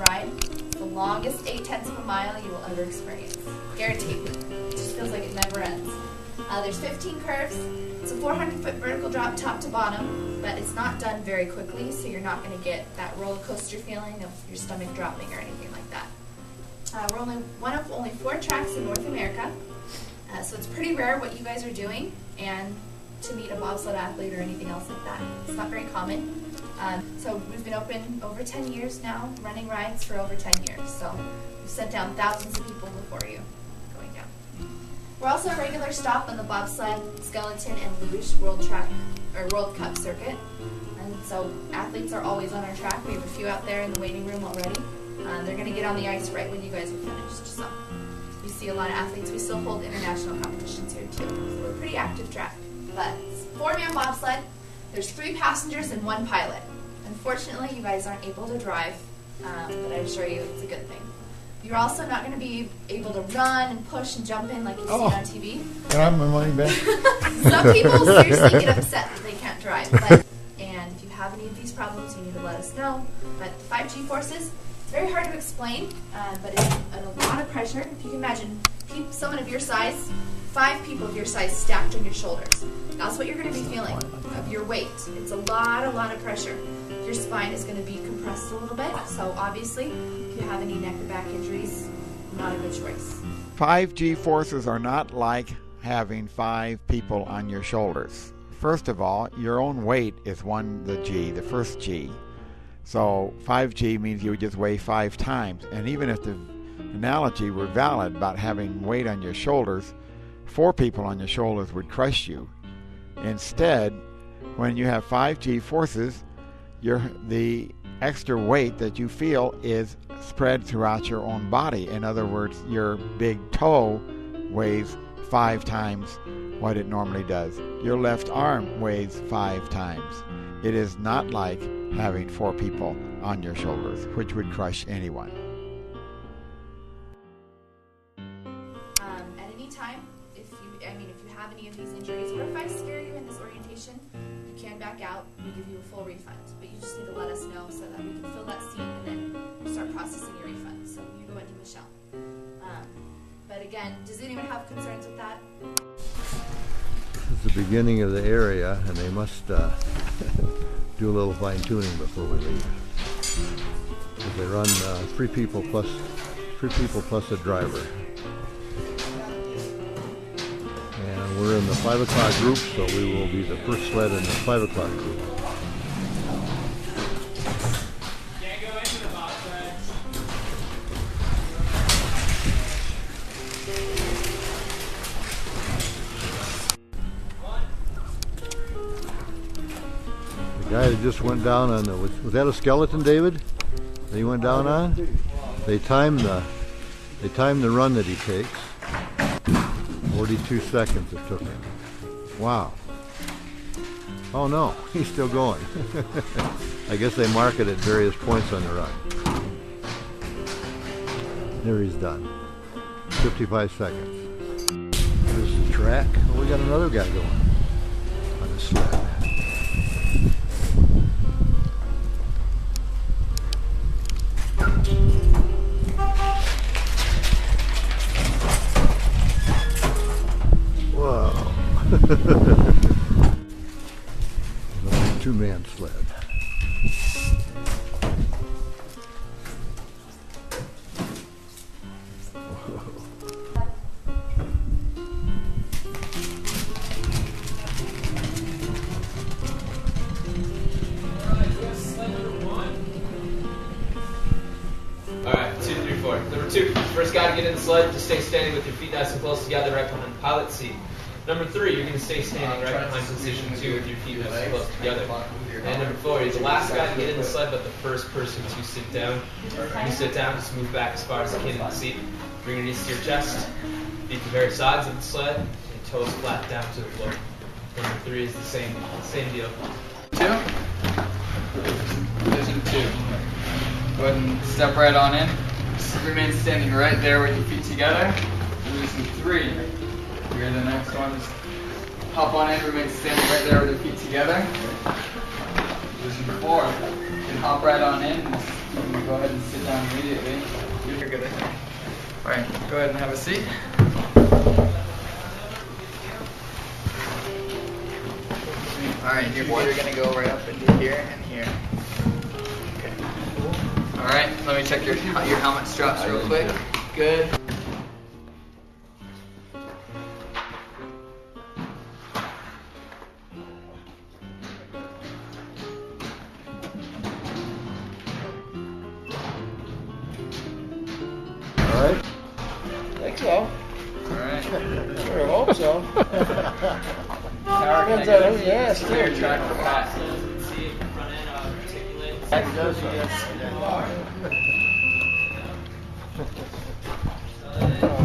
ride. It's the longest 0.8 of a mile you will ever experience. Guaranteed. It just feels like it never ends. There's 15 curves. It's a 400-foot vertical drop top to bottom, but it's not done very quickly, so you're not going to get that roller coaster feeling of your stomach dropping or anything like that. We're one of only 4 tracks in North America, so it's pretty rare what you guys are doing, and to meet a bobsled athlete or anything else like that. It's not very common. So we've been open over 10 years now, running rides for over 10 years, so we've sent down thousands of people before you going down. We're also a regular stop on the bobsled, skeleton, and luge World Cup circuit. And so athletes are always on our track. We have a few out there in the waiting room already. They're going to get on the ice right when you guys are finished. So we see a lot of athletes. We still hold international competitions here too. So we're a pretty active track. But it's a 4-man bobsled. There's 3 passengers and 1 pilot. Unfortunately, you guys aren't able to drive, but I assure you it's a good thing. You're also not going to be able to run and push and jump in like you see on TV. Can I have my money back? Some people seriously get upset that they can't drive. And if you have any of these problems, you need to let us know. But the 5G forces, it's very hard to explain, but it's a lot of pressure. If you can imagine someone of your size, 5 people of your size stacked on your shoulders. That's what you're going to be feeling of your weight. It's a lot of pressure. Your spine is going to be compressed a little bit, so obviously, if you have any neck or back injuries, not a good choice. 5G forces are not like having 5 people on your shoulders. First of all, your own weight is the first G. So 5G means you would just weigh 5 times. And even if the analogy were valid about having weight on your shoulders, 4 people on your shoulders would crush you. Instead, when you have 5G forces, the extra weight that you feel is spread throughout your own body. In other words, your big toe weighs 5 times what it normally does. Your left arm weighs 5 times. It is not like having 4 people on your shoulders, which would crush anyone. At any time, if you have any of these injuries, or if I scare you in this orientation, you can back out. We give you a full refund, but you just need to let us know so that we can fill that seat and then start processing your refund. So you go into Michelle. But again, does anyone have concerns with that? This is the beginning of the area, and they must do a little fine tuning before we leave. They run 3 people plus a driver. And we're in the 5 o'clock group, so we will be the first sled in the 5 o'clock group. Can't go into the bobsled. The guy that just went down on the, was that a skeleton, David? That he went down on? They timed the run that he takes. 42 seconds it took him. Wow. Oh no, he's still going. I guess they mark it at various points on the run. There he's done. 55 seconds. Here's the track. Oh, we got another guy going on a sled. Wow. 2-man sled. Alright, 2, 3, 4. Number 2, first guy to get in the sled, just stay standing with your feet nice and close together right behind the pilot seat. Number 3, you're going to stay standing right behind position 2 with your feet nice and close together. And number 4, you're the last guy to get in the sled, but the first person to sit down. When you sit down, just move back as far as you can in the seat. Bring your knees to your chest, feet to the very sides of the sled, and toes flat down to the floor. Number 3 is the same deal. 2. Position 2. Go ahead and step right on in. Just remain standing right there with your feet together. Position 3. Here, the next one. Just hop on in, remain standing right there with your feet together. Position 4. You can hop right on in and go ahead and sit down immediately. You're good, I think. Alright, go ahead and have a seat. Alright, your feet are going to go right up into here and here. Okay. Alright, let me check your helmet straps real quick. Good. Alright? Think so. Alright. Sure hope so. Tower, can I Depends on get who you ask, a clear too. track for Pat? That does, yes. I know.